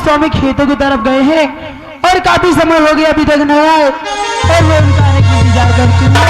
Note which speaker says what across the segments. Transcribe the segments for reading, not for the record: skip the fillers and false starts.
Speaker 1: स्वामी खेतों की तरफ गए हैं और काफी समय हो गया अभी तक नहीं आए और मैं उनका आने की इंतजार करती हूँ।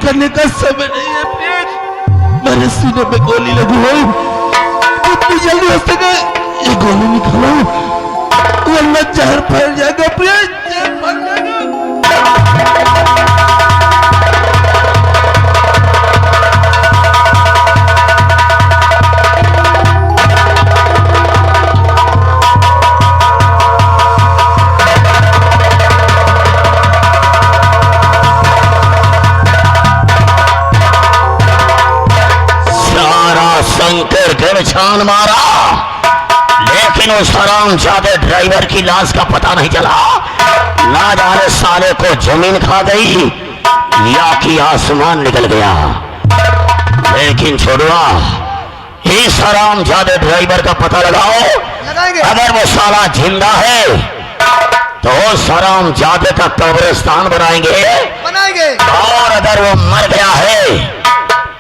Speaker 2: करने का समय नहीं है प्लीज। मेरे सीने में गोली लगी है, जितनी जल्दी हो सके ये गोली निकालो वरना जहर फैल जाएगा प्लीज, जहर फैल जाएगा।
Speaker 3: शंकर के छान मारा लेकिन उस हरामजादे ड्राइवर की लाश का पता नहीं चला। ना जाने साले को जमीन खा गई या कि आसमान निकल गया। लेकिन छोड़ो, इस हरामजादे ड्राइवर का पता लगाओ। अगर वो साला जिंदा है तो उस हरामजादे का कब्रिस्तान बनाएंगे और अगर वो मर गया है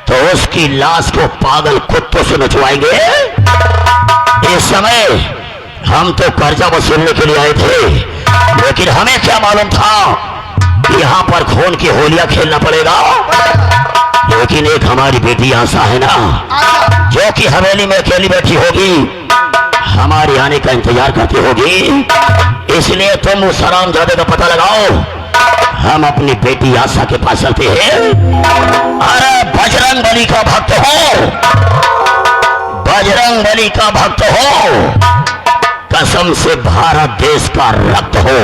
Speaker 3: तो उसकी लाश को पागल कुत्तों से नचवाएंगे। इस समय हम तो कर्जा वसूलने के लिए आए थे, लेकिन हमें क्या मालूम था कि यहाँ पर खून की होलियां खेलना पड़ेगा। लेकिन एक हमारी बेटी आशा है ना, जो कि हवेली में अकेली बैठी होगी, हमारे आने का इंतजार करती होगी। इसलिए तुम उस हरामजादे का पता लगाओ। हम अपनी बेटी आशा के पास चलते हैं। अरे बजरंग बली का भक्त हो, बजरंग बली का भक्त हो, कसम से भारत देश का रक्त हो।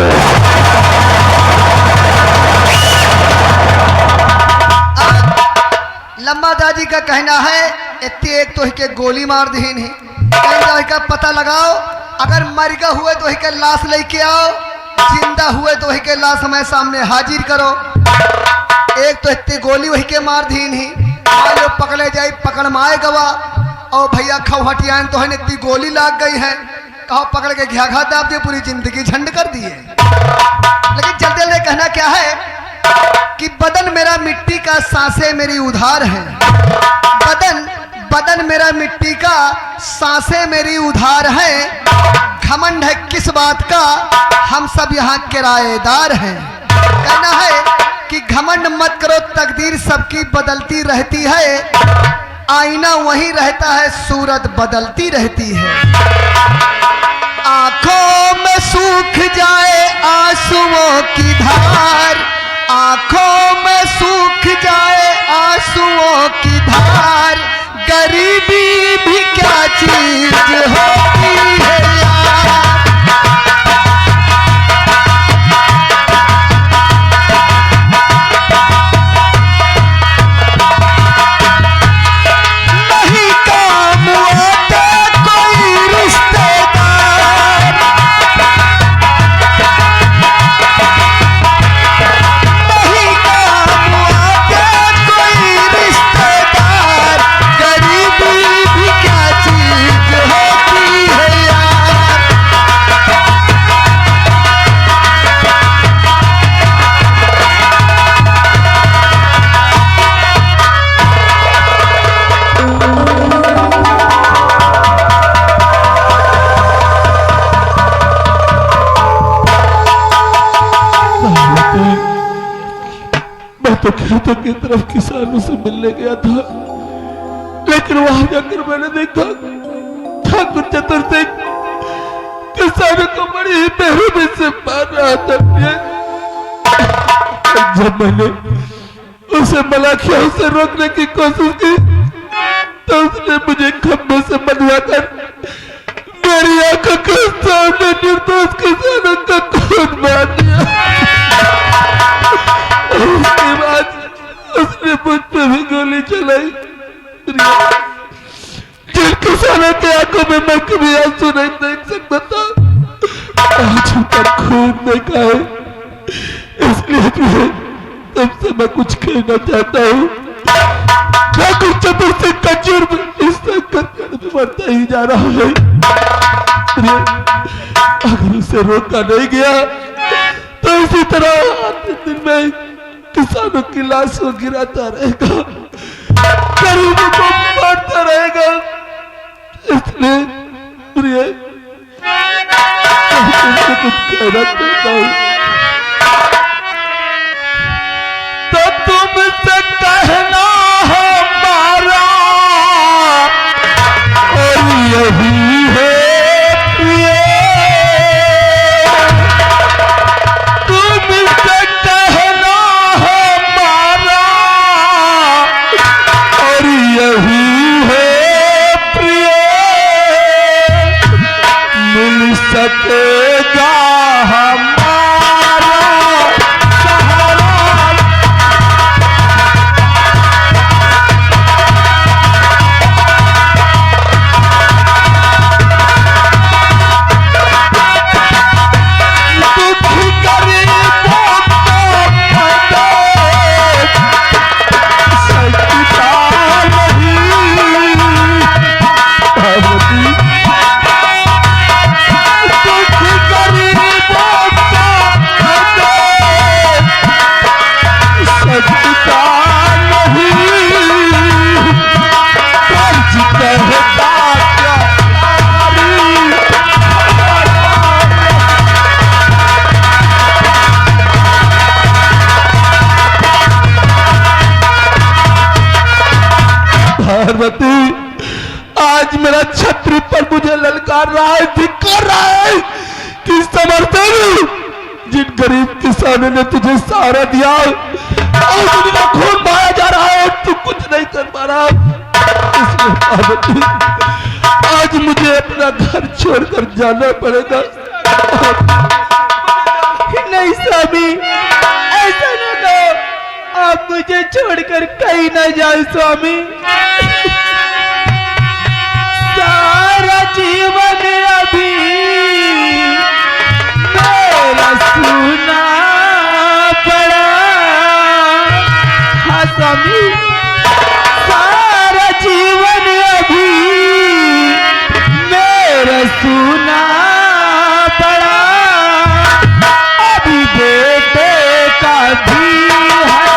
Speaker 4: लम्बा दादी का कहना है इतने एक तो ही के गोली मार दीन ही कहना का पता लगाओ, अगर मर गए हुए तो ही के लाश लेके आओ, जिंदा हुए तो ही के लाश हमें सामने हाजिर करो। एक तो इतनी गोली वही के मार दीन ही लो पकड़े जाए पकड़ माए गवा और भैया खाओ हटियान तो है इतनी गोली लाग गई है, कहो पकड़ के घा घा दाब दिए, पूरी जिंदगी झंड कर दिए। लेकिन जल्दी जल्दी कहना क्या है कि बदन मेरा मिट्टी का, सांसें मेरी उधार है। बदन मेरा मिट्टी का, सांसें मेरी उधार है। घमंड है किस बात का, हम सब यहाँ किराएदार हैं। कहना है कि घमंड मत करो, तकदीर सबकी बदलती रहती है, आईना वही रहता है, सूरत बदलती रहती है। आंखों में सूख जाए आंसुओं की धार, आंखों में सूख जाए आंसुओं की धार, गरीबी भी क्या चीज होती है यार। नहीं काम आते कोई रिश्तेदार, नहीं काम आते कोई रिश्तेदार, गरीबी भी क्या चीज होती है यार।
Speaker 2: मैं तो खेतों की तरफ किसानों से मिलने गया था, लेकिन वहां जाकर मैंने देखा ठाकुर चतुर सिंह किसानों को बड़ी ही बेरहमी से मार रहा था। जब मैंने उसे मना किया, उसे रोकने की कोशिश की, तो उसने मुझे खंभे से बंधवाकर मेरी आंखों के सामने निर्दोष किसानों का खून बहा दिया। उसके बाद उसने मुझ पे भी गोली चलाई। जिन किसानों के आंखों में मैं कभी आंसू नहीं देख सकता था, आज उनका खून देखा है। इसलिए तुमसे मैं कुछ कहना चाहता हूँ। ठाकुर चतुर सिंह का जुर्म इस तक बढ़ता ही जा रहा है। अगर उसे रोका नहीं गया तो इसी तरह आते दिन में किसानों की लाशों गिराता रहेगा, गरीबों को मारता रहेगा। इसलिए प्रिय तुमसे कुछ कहना चाहता हूँ, तो तुमसे कहना हमारा और यही है प्रिय, तुमसे कहना हमारा और यही है प्रिय, मिल सकेगा हमारा सहारा। पार्वती, आज मेरा छत्री पर मुझे ललकार रहा है, धिक्कार रहा है कि समर्थन जिन गरीब किसानों ने तुझे सहारा दिया और उनका खून बहाया जा रहा है और तू कुछ नहीं कर पा रहा, इसलिए पार्वती आज मुझे अपना घर छोड़कर जाना पड़ेगा।
Speaker 1: नहीं स्वामी, ऐसा न कहो, आप मुझे छोड़कर कहीं न जाओ स्वामी। सारा जीवन अभी मेरा सुना पड़ा। हाँ स्वामी, सारा जीवन अभी मेरा सुना पड़ा। अभी बेटे का भी है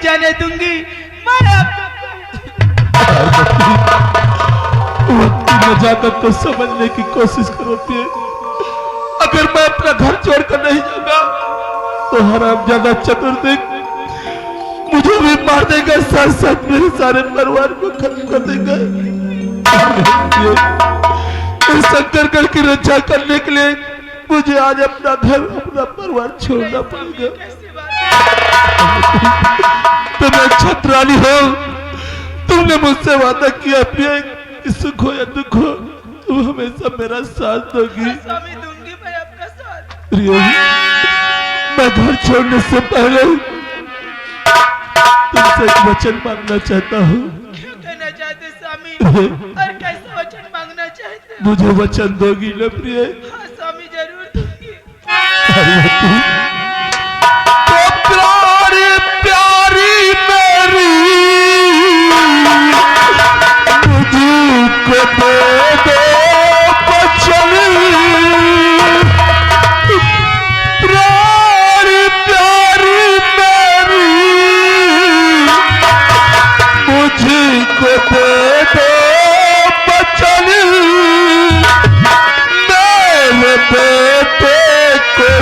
Speaker 1: जाने दूंगी मैं आपको।
Speaker 2: नजाकत को समझने की कोशिश करो प्रिय। अगर मैं अपना घर छोड़कर नहीं जाऊंगा तो हरामजादा चतुर्दिक मुझे भी मार देगा, साथ साथ मेरे सारे परिवार को खत्म कर देगा। इस संकटगढ़ की रक्षा करने के लिए मुझे आज अपना घर अपना परिवार छोड़ना पड़ेगा। तो मैं छत्रानी हो, तुमने मुझसे वादा किया प्रिय कि सुख हो या दुख हो तुम हमेशा मेरा साथ दोगी।
Speaker 1: दूंगी मैं आपका साथ।
Speaker 2: प्रिय, मैं घर छोड़ने से पहले तुमसे एक वचन मांगना चाहता हूँ।
Speaker 1: क्यों कहना चाहते स्वामी, और कैसा वचन मांगना चाहते?
Speaker 2: मुझे वचन दोगी ना प्रिय?
Speaker 1: हाँ स्वामी, जरूर दूंगी।
Speaker 2: तो प्यारी प्यारी मेरी मुझको दे दो वचन, प्यारी प्यारी मेरी मुझको दे दो वचन, मेरे बेटे को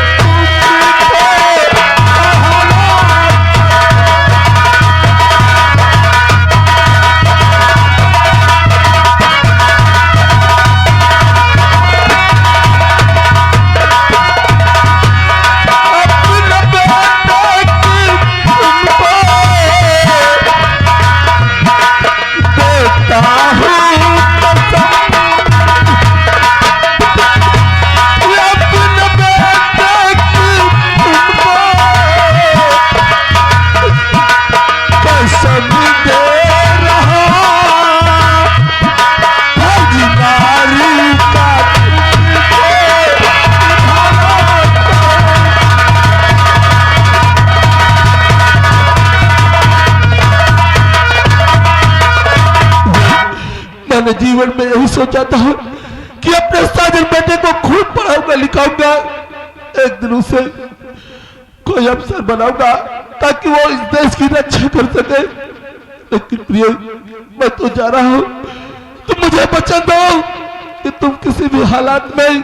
Speaker 2: मैंने जीवन में यही सोचा था कि अपने साजन बेटे को खूब पढ़ाऊंगा लिखाऊंगा, एक दिन उसे कोई अफसर बनाऊंगा ताकि वो इस देश की रक्षा कर सके। लेकिन प्रिय, मैं तो जा रहा हूं, तुम मुझे वचन दो कि तुम किसी भी हालात में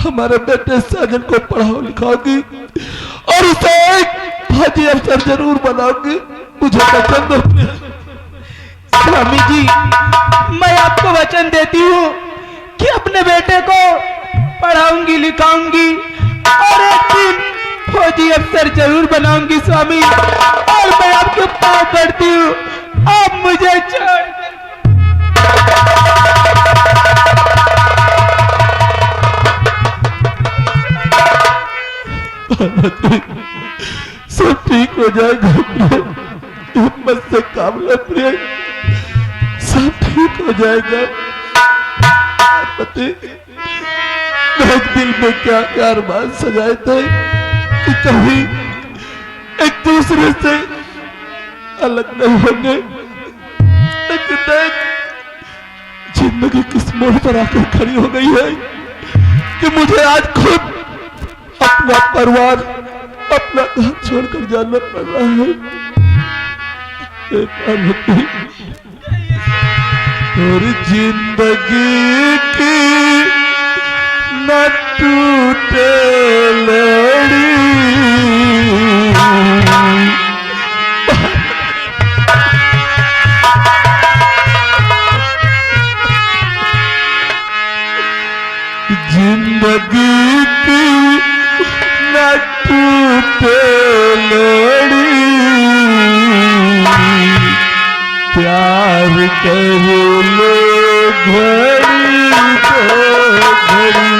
Speaker 2: हमारे बेटे साजन को पढ़ाओ लिखाओगी और उसे एक फौजी अफसर जरूर बनाओगी। मुझे वचन दो प्रिय।
Speaker 1: स्वामी जी, मैं आपको वचन देती हूँ कि अपने बेटे को पढ़ाऊंगी लिखाऊंगी और एक दिन फौजी अफसर जरूर बनाऊंगी स्वामी। और मैं आपके पाँव पड़ती हूँ, आप मुझे छोड़
Speaker 2: सब ठीक हो जाएगा, हिम्मत से काम ले प्रिय, ठीक हो जाएगा। पति मैं दिल में क्या क्या अरमान सजाए थे कि कभी एक दूसरे से अलग नहीं होंगे, लेकिन देख जिंदगी किस मोड़ पर आकर खड़ी हो गई है कि मुझे आज खुद अपना परिवार, अपना घर छोड़कर जाना पड़ रहा है। और जिंदगी की न टूटे लड़ी, जिंदगी की न टूटे लड़ी, प्यार कर लो घड़ी तो घड़ी,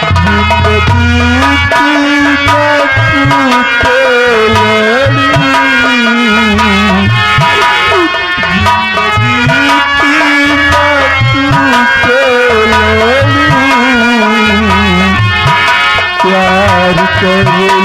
Speaker 2: जिंदगी की न टूटे लड़ी, प्यार करो